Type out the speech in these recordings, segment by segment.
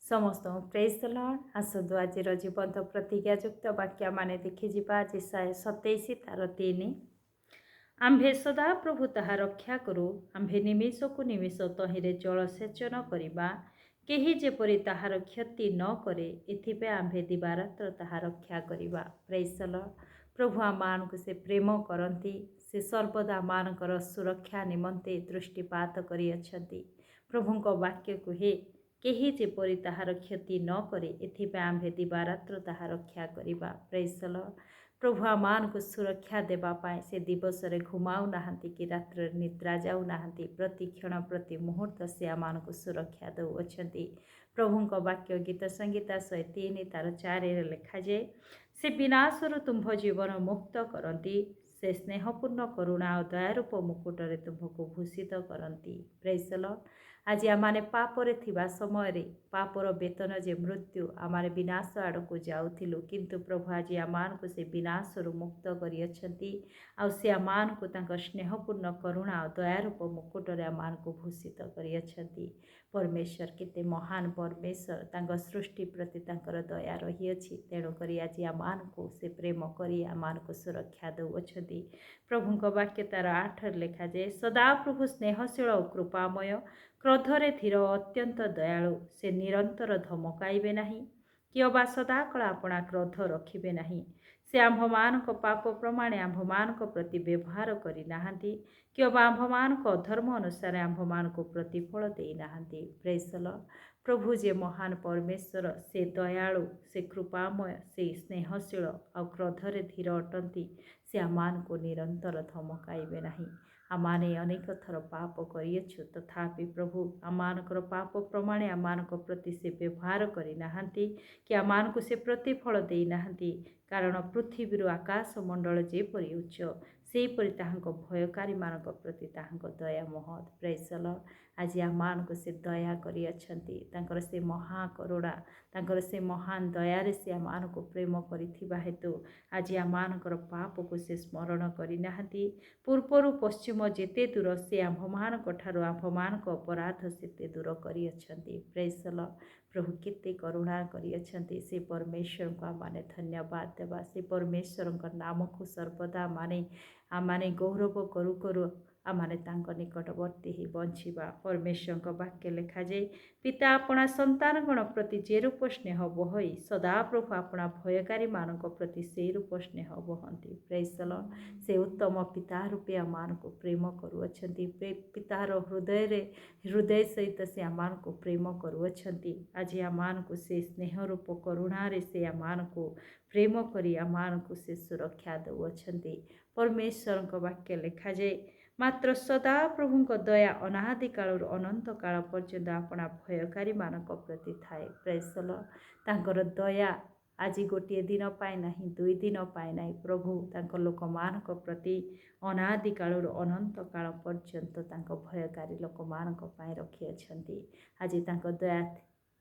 समस्त praise the Lord आसतु आज जीवंत प्रतिज्ञायुक्त वाक्य माने देखिजा जेसाया 27 तार 3 आम्भे सदा प्रभु ताहा रक्षा करू आम्भे निमिष को निमिष तहिरे जलसेचन करवा केही जेपरि ताहार क्षति न करे एथिपे आम्भे दिवारात्र ताहा रक्षा करवा। प्रेज द लॉर्ड प्रभु आमानकु से प्रेम करती से सर्वदा आमानकर सुरक्षा निमंते दृष्टिपात करिअछंती। प्रभुଙ୍କ वाक्यକୁ हे केही जेपरि ताहार क्षति न करे एथिपे आम्भे दिवारात्र ताहा रक्षा करवा। प्रेज द लॉर्ड प्रभु आमानकु सुरक्षा देबा पाए से दिवस रे घुमाउ नाहंती कि रात्र निद्रा जाऊ नाहंती प्रति क्षण प्रति मुहूर्त से आमानकु सुरक्षा दउअछंती। प्रभुଙ୍କ वाक्य गीत संगीता 103 तार 4 रे लिखा जाए से विनाशरु तुम्भ जीवन मुक्त करती से स्नेहपूर्ण करुणा और दयारूप मुकुटरे तुम्भको भूषित करती। प्रेज द लॉर्ड आज आमाने पापरे थिबा समय रे पापर वेतन जे मृत्यु आमारे विनाश आड़को जाउथिलु किंतु प्रभु आज आमानकु से विनाशरु मुक्त करिअछंती आ से आमानकु तांकर स्नेहपूर्ण करुणा और दयारूप मुकुटरे आमानकु भूषित करिअछंती। परमेश्वर केते महान परमेश्वर तांकर सृष्टि प्रति तांकर दया रहिअछि तेणु करी आज आमानकु से प्रेम करी आमानकु सुरक्षा दउअछंती। प्रभुଙ୍କ वाक्य तार 8 लेखा जाए सदा प्रभु स्नेहशील और कृपामय क्रोधरे धीर अत्यंत दयालु से निरंतर धमकाइबे नहीं कि अबा सदाकाल आपणा क्रोध रखिबे नहीं से आम्भमानक पाप प्रमाणे आम्भमानक प्रति व्यवहार करि नाहांती कि अबा आम्भमानक अधर्म अनुसार आम्भमानक प्रतिफल देई नाहांती। प्रेज द लॉर्ड प्रभु जे महान परमेश्वर से दयालु से कृपामय से स्नेहशील और क्रोधरे धीर अटंती से आमानको निरंतर धमकाइबे नहीं। आमाने अनेक थर पाप करियछु तथापि प्रभु आमानकर पाप प्रमाणे आमानक प्रति से व्यवहार करि नाहांती कि आमानको से प्रतिफल देई नाहांती कारण पृथ्वी आकाश मंडल जेपरि उच्च सेपरि ताहांको भयकारी मानक प्रति ताहांको दया महत। प्रेज द लॉर्ड आज आमानको से दया करिअछंती तांकर से महाकरुणा तांकर से महान दयारे से आमानको प्रेम करिथिबा हेतु आज आमानकर पाप को से स्मरण करि नाहांती पूर्वरु पश्चिम जेते दूर से आम्भमानक ठारु आम्भमानक अपराध सेते दूर करिअछंती। प्रेज द लॉर्ड प्रभु केते करुणा करिअछंती से परमेश्वर को आमाने धन्यवाद देबा से परमेश्वर नाम को सर्वदा आमाने गौरव करू करू आमाने तांको निकटवर्ती ही बंचिबा। परमेश्वर वाक्य लेखा जाए पिता अपना संतानगण प्रति जे रूप स्नेह बहई सदा प्रभु अपना भयकारी मानक प्रति से रूप स्नेह बहंती। प्रेज द लॉर्ड से उत्तम पिता रूपे आमानको प्रेम करुअछंती पितार हृदय सहित से आमानको प्रेम करुअछंती आज आमानको से स्नेह रूप करुणारे से आमानको प्रेम करी आमानको से सुरक्षा दउअछंती। परमेश्वर वाक्य लेखा जाए मात्र सदा प्रभुଙ୍କ दया अनादि काल अनंत काल पर्यंत अपना भयकारी मानक प्रति थाए। प्रेज द लॉर्ड तांकर दया आज गोटे दिन पाए नहीं 2 दिन पाए नहीं प्रभु तांकर लोक मानक प्रति अनादि काल अनंत काल पर्यंत तांकर भयकारी लोक मानक पाए रखिअछंती। आज तांकर दया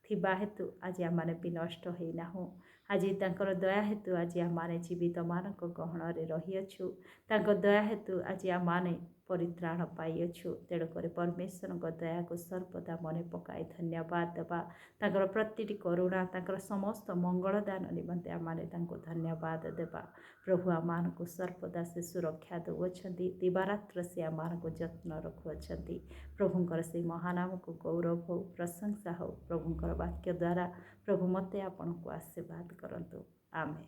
थिबा हेतु आज आमाने विनष्ट होई नाहु आज तांकर दया हेतु आज आमाने जीवित मानक गहन रे रहिअछु तांकर दया हेतु आज आमाने परित्राण पाइअछु तेणुक परमेश्वर दया को सर्वदा मन पकाई धन्यवाद देवा तांकर प्रतिटी करुणा तांकर समस्त मंगल दान निमंते आमाने तांको धन्यवाद देवा। प्रभु आमान को सर्वदा से सुरक्षा दउअछंती दिवारात्र से आमान को जत्न रखुअछंती। प्रभुंकर से महानाम को गौरव हो प्रशंसा हो प्रभुंकर वाक्य द्वारा प्रभु मते आपण को आशीर्वाद करंतु आमेन।